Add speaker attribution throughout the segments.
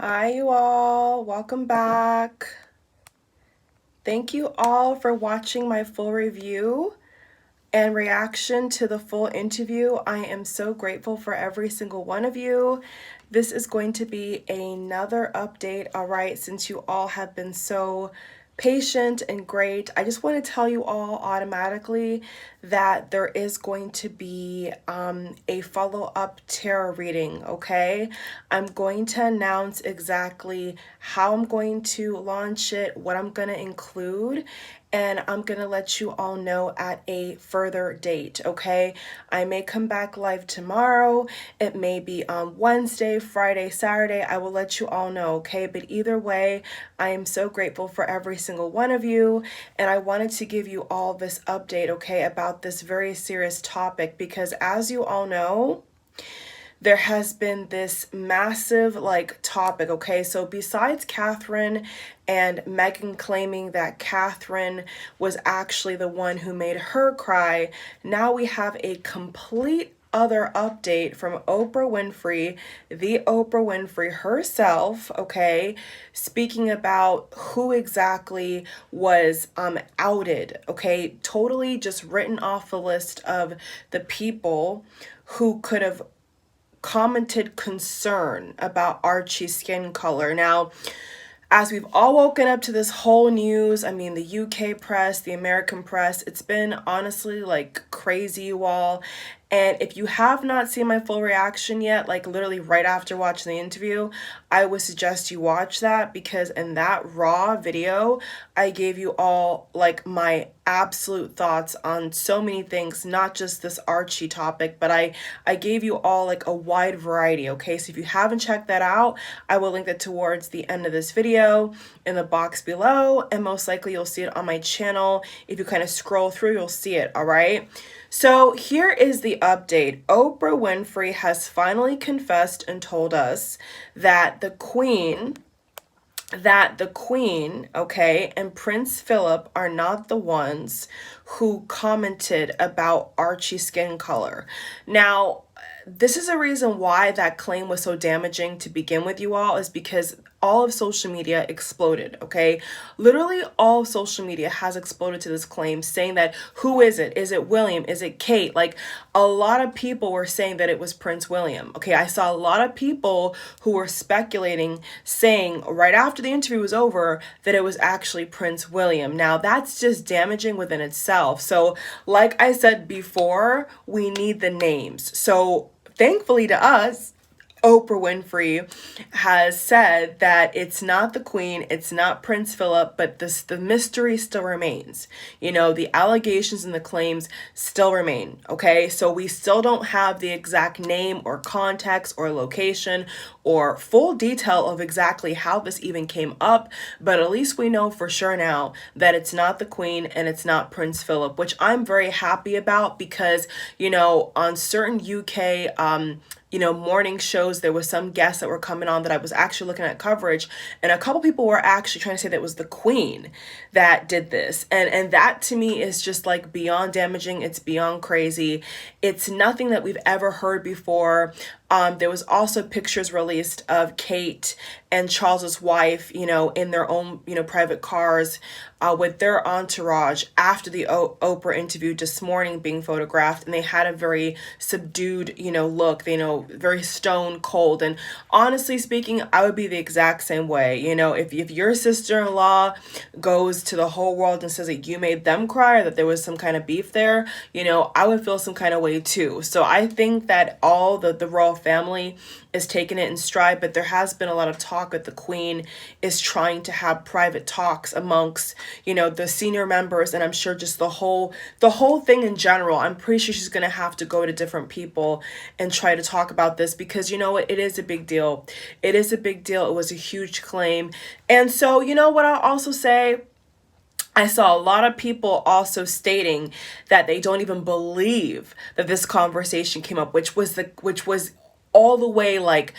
Speaker 1: Hi, you all. Welcome back. Thank you all for watching my full review and reaction to the full interview. I am so grateful for every single one of you. This is going to be another update, all right, since you all have been so patient and great. I just want to tell you all automatically that there is going to be a follow-up tarot reading, okay? I'm going to announce exactly how I'm going to launch it, what I'm going to include, and I'm gonna let you all know at a further date, okay? I may come back live tomorrow. It may be on Wednesday, Friday, Saturday. I will let you all know, okay? But either way, I am so grateful for every single one of you, and I wanted to give you all this update, okay, about this very serious topic because as you all know, there has been this massive topic, okay? So besides Catherine and Meghan claiming that Catherine was actually the one who made her cry, now we have a complete other update from Oprah Winfrey, the Oprah Winfrey herself, okay, speaking about who exactly was outed, okay, totally just written off the list of the people who could have commented concern about Archie's skin color. Now, as we've all woken up to this whole news, I mean, the UK press, the American press, it's been honestly like crazy, you all. And if you have not seen my full reaction yet, like literally right after watching the interview, I would suggest you watch that because in that raw video, I gave you all like my absolute thoughts on so many things, not just this Archie topic, but I gave you all like a wide variety, okay? So if you haven't checked that out, I will link that towards the end of this video in the box below, and most likely you'll see it on my channel. If you kind of scroll through, you'll see it, all right? So here is the update. Oprah Winfrey has finally confessed and told us that the Queen, okay, and Prince Philip are not the ones who commented about Archie's skin color. Now, this is a reason why that claim was so damaging to begin with, you all, is because all of social media exploded, okay? Literally all of social media has exploded to this claim saying that, who is it? Is it William? Is it Kate? Like, a lot of people were saying that it was Prince William, okay? I saw a lot of people who were speculating, saying right after the interview was over that it was actually Prince William. Now, that's just damaging within itself. So, like I said before, we need the names. So, thankfully to us, Oprah Winfrey has said that it's not the Queen, it's not Prince Philip, but the mystery still remains. You know, the allegations and the claims still remain, okay? So we still don't have the exact name or context or location or full detail of exactly how this even came up, but at least we know for sure now that it's not the Queen and it's not Prince Philip, which I'm very happy about because, you know, on certain UK morning shows, there was some guests that were coming on that I was actually looking at coverage, and a couple people were actually trying to say that it was the Queen that did this. And that to me is just like beyond damaging. It's beyond crazy. It's nothing that we've ever heard before. There was also pictures released of Kate and Charles's wife, you know, in their own, you know, private cars with their entourage after the Oprah interview this morning being photographed. And they had a very subdued, you know, look, you know, very stone cold. And honestly speaking, I would be the exact same way. You know, if your sister-in-law goes to the whole world and says that you made them cry or that there was some kind of beef there, you know, I would feel some kind of way too. So I think that all the royal family is taking it in stride, but there has been a lot of talk that the Queen is trying to have private talks amongst, you know, the senior members, and I'm sure just the whole thing in general. I'm pretty sure she's gonna have to go to different people and try to talk about this because, you know what, it is a big deal. It is a big deal. It was a huge claim. And so, you know what, I'll also say, I saw a lot of people also stating that they don't even believe that this conversation came up, which was all the way like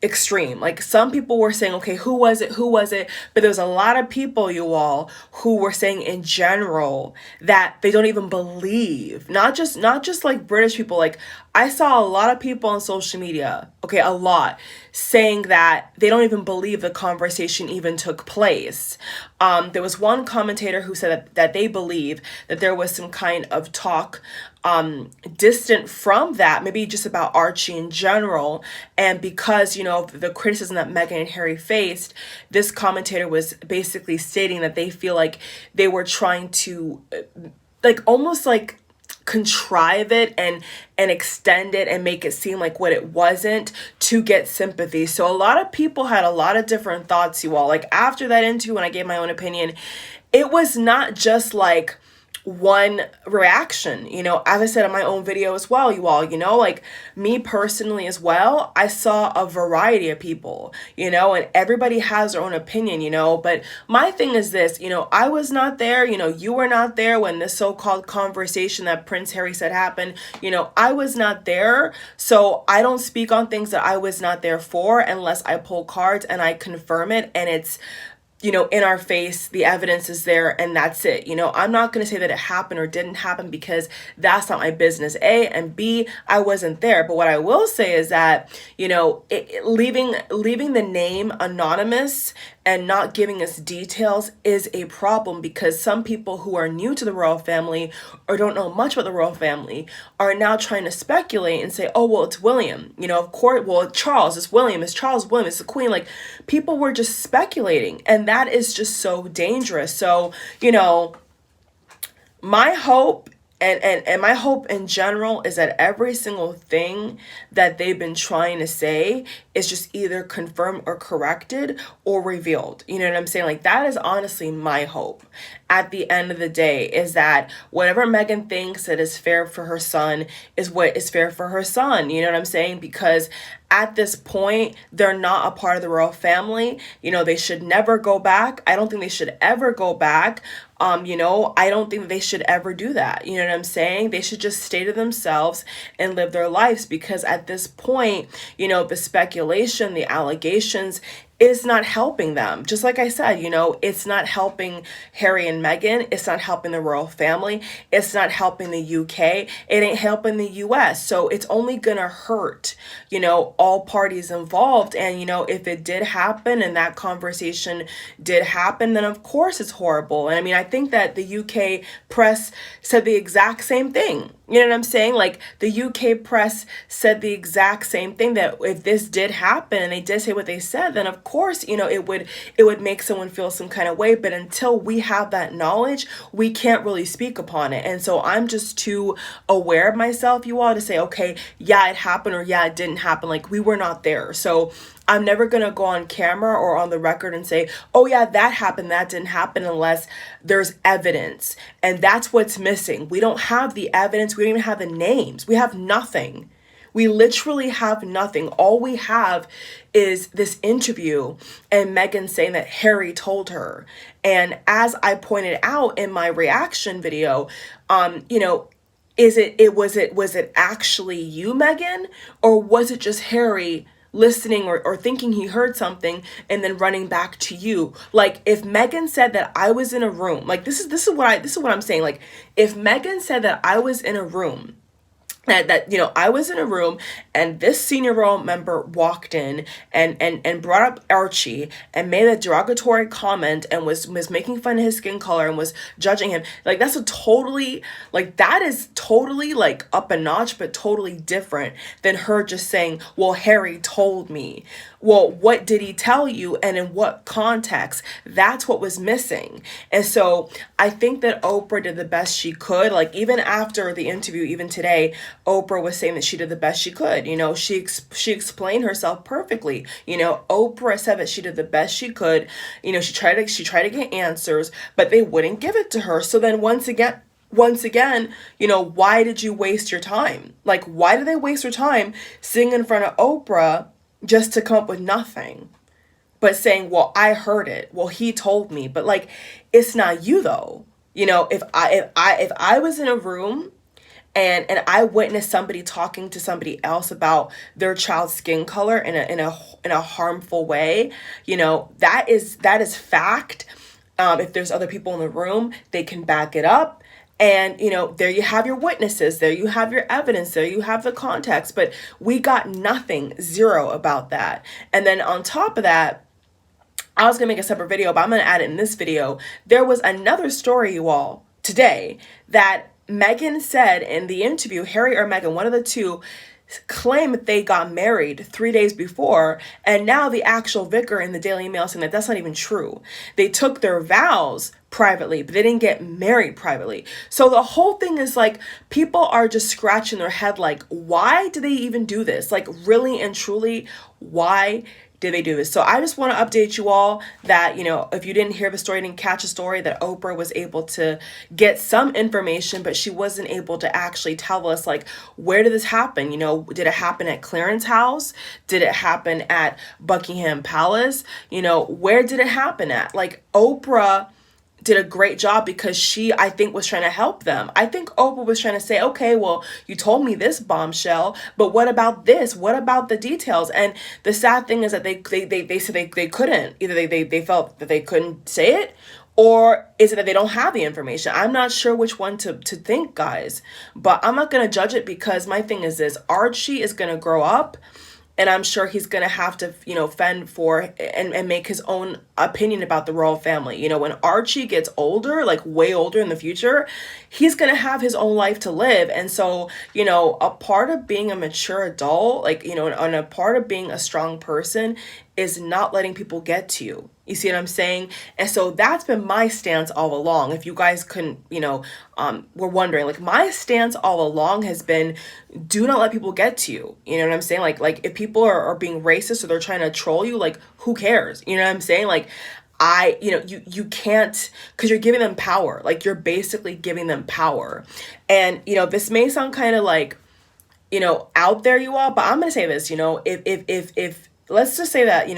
Speaker 1: extreme. Like some people were saying, okay, who was it? But there's a lot of people, you all, who were saying in general that they don't even believe, not just like British people, like I saw a lot of people on social media, okay, a lot, saying that they don't even believe the conversation even took place. There was one commentator who said that they believe that there was some kind of talk distant from that, maybe just about Archie in general. And because, the criticism that Meghan and Harry faced, this commentator was basically stating that they feel like they were trying to, like, almost like contrive it and extend it and make it seem like what it wasn't to get sympathy. So a lot of people had a lot of different thoughts, you all. Like, after that interview, when I gave my own opinion, it was not just like one reaction, as I said in my own video as well, you all, like me personally as well, I saw a variety of people, and everybody has their own opinion, but my thing is this, I was not there, you were not there when this so-called conversation that Prince Harry said happened, I was not there, so I don't speak on things that I was not there for unless I pull cards and I confirm it and it's in our face, the evidence is there, and that's it. I'm not going to say that it happened or didn't happen because that's not my business. A, and B, I wasn't there. But what I will say is that, leaving the name anonymous and not giving us details is a problem, because some people who are new to the royal family or don't know much about the royal family are now trying to speculate and say, oh, well, it's William, of course, well, it's Charles, it's William, it's Charles, William, it's the Queen. Like, people were just speculating, and that is just so dangerous. So, my hope and my hope in general is that every single thing that they've been trying to say is just either confirmed or corrected or revealed. You know what I'm saying? Like, that is honestly my hope at the end of the day, is that whatever Meghan thinks that is fair for her son is what is fair for her son. You know what I'm saying? Because at this point, they're not a part of the royal family. They should never go back. I don't think they should ever go back. I don't think they should ever do that. You know what I'm saying? They should just stay to themselves and live their lives, because at this point, the speculation, the allegations is not helping them. Just like I said, it's not helping Harry and Meghan. It's not helping the royal family. It's not helping the UK. It ain't helping the US. So it's only gonna hurt, all parties involved. And, if it did happen and that conversation did happen, then of course it's horrible. And I mean, I think that the UK press said the exact same thing. You know what I'm saying? Like, the UK press said the exact same thing, that if this did happen and they did say what they said, then of course, it would make someone feel some kind of way. But until we have that knowledge, we can't really speak upon it. And so I'm just too aware of myself, you all, to say, okay, yeah, it happened, or yeah, it didn't happen. Like, we were not there. So I'm never going to go on camera or on the record and say, oh yeah, that happened, that didn't happen, unless there's evidence. And that's what's missing. We don't have the evidence. We don't even have the names. We have nothing. We literally have nothing. All we have is this interview and Meghan saying that Harry told her. And as I pointed out in my reaction video, was it actually you, Meghan? Or was it just Harry listening or thinking he heard something and then running back to you? Like, if Meghan said that I was in a room, like, this is what I'm saying. Like, if Meghan said that I was in a room, that I was in a room and this senior royal member walked in and brought up Archie and made a derogatory comment and was making fun of his skin color and was judging him, like, that is totally like up a notch, but totally different than her just saying, well, Harry told me. Well, what did he tell you, and in what context? That's what was missing. And so I think that Oprah did the best she could. Like, even after the interview, even today, Oprah was saying that she did the best she could. She explained herself perfectly. Oprah said that she did the best she could. She tried to get answers, but they wouldn't give it to her. So then once again, why did you waste your time? Like, why did they waste their time sitting in front of Oprah just to come up with nothing, but saying, well, I heard it, well, he told me? But like, it's not you though. If I was in a room and I witnessed somebody talking to somebody else about their child's skin color in a harmful way, that is fact. If there's other people in the room, they can back it up. And, there you have your witnesses, there you have your evidence, there you have the context, but we got nothing, zero about that. And then on top of that, I was gonna make a separate video, but I'm gonna add it in this video. There was another story, you all, today that Meghan said in the interview, Harry or Meghan, one of the two, claimed that they got married 3 days before, and now the actual vicar in the Daily Mail saying that that's not even true. They took their vows privately, but they didn't get married privately. So the whole thing is like, people are just scratching their head like, why do they even do this? Like, really and truly, why did they do this? So I just want to update you all that, if you didn't hear the story, didn't catch the story, that Oprah was able to get some information, but she wasn't able to actually tell us, like, where did this happen? Did it happen at Clarence house? Did it happen at Buckingham Palace? Where did it happen at? Like, Oprah did a great job because she, I think, was trying to help them. I think Oprah was trying to say, okay, well, you told me this bombshell, but what about this? What about the details? And the sad thing is that they said they couldn't. Either they felt that they couldn't say it, or is it that they don't have the information? I'm not sure which one to think, guys. But I'm not going to judge it, because my thing is this. Archie is going to grow up, and I'm sure he's going to have to, fend for and make his own opinion about the royal family. When Archie gets older, like way older in the future, he's going to have his own life to live. And so, a part of being a mature adult, like, and a part of being a strong person is not letting people get to you. You see what I'm saying? And so that's been my stance all along. If you guys couldn't, were wondering, like, my stance all along has been, do not let people get to you. You know what I'm saying? Like if people are being racist or they're trying to troll you, like, who cares? You know what I'm saying? Like, you can't, because you're giving them power. Like, you're basically giving them power. And, this may sound kind of like, out there, you all, but I'm going to say this, if let's just say that,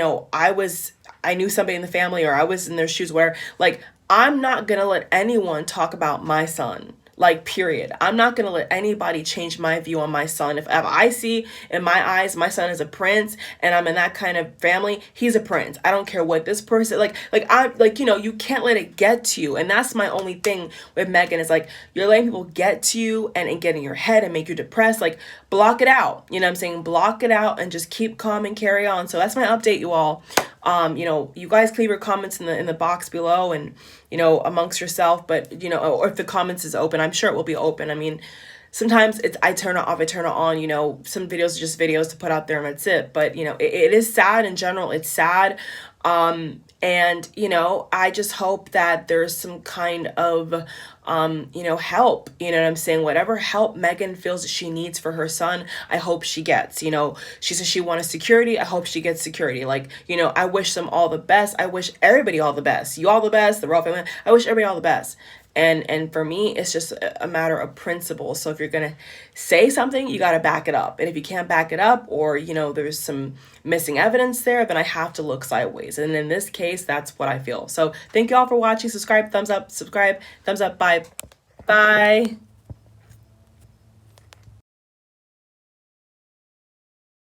Speaker 1: I knew somebody in the family, or I was in their shoes, where, like, I'm not going to let anyone talk about my son. Like, period. I'm not going to let anybody change my view on my son. If I see in my eyes my son is a prince, and I'm in that kind of family, he's a prince. I don't care what this person, you can't let it get to you. And that's my only thing with Meghan, is like, you're letting people get to you and get in your head and make you depressed. Like, block it out. You know what I'm saying? Block it out and just keep calm and carry on. So that's my update, you all. You guys can leave your comments in the box below, and, amongst yourself, but, or if the comments is open, I'm sure it will be open. I mean, sometimes I turn it off, I turn it on, some videos are just videos to put out there, and that's it. But, it is sad in general. It's sad. And, I just hope that there's some kind of, help, you know what I'm saying? Whatever help Meghan feels that she needs for her son, I hope she gets. She says she wanted security. I hope she gets security. Like, I wish them all the best. I wish everybody all the best. You all the best, the royal family. I wish everybody all the best. And for me, it's just a matter of principle. So if you're going to say something, you got to back it up. And if you can't back it up, or, there's some missing evidence there, then I have to look sideways. And in this case, that's what I feel. So thank you all for watching. Subscribe, thumbs up, bye. Bye.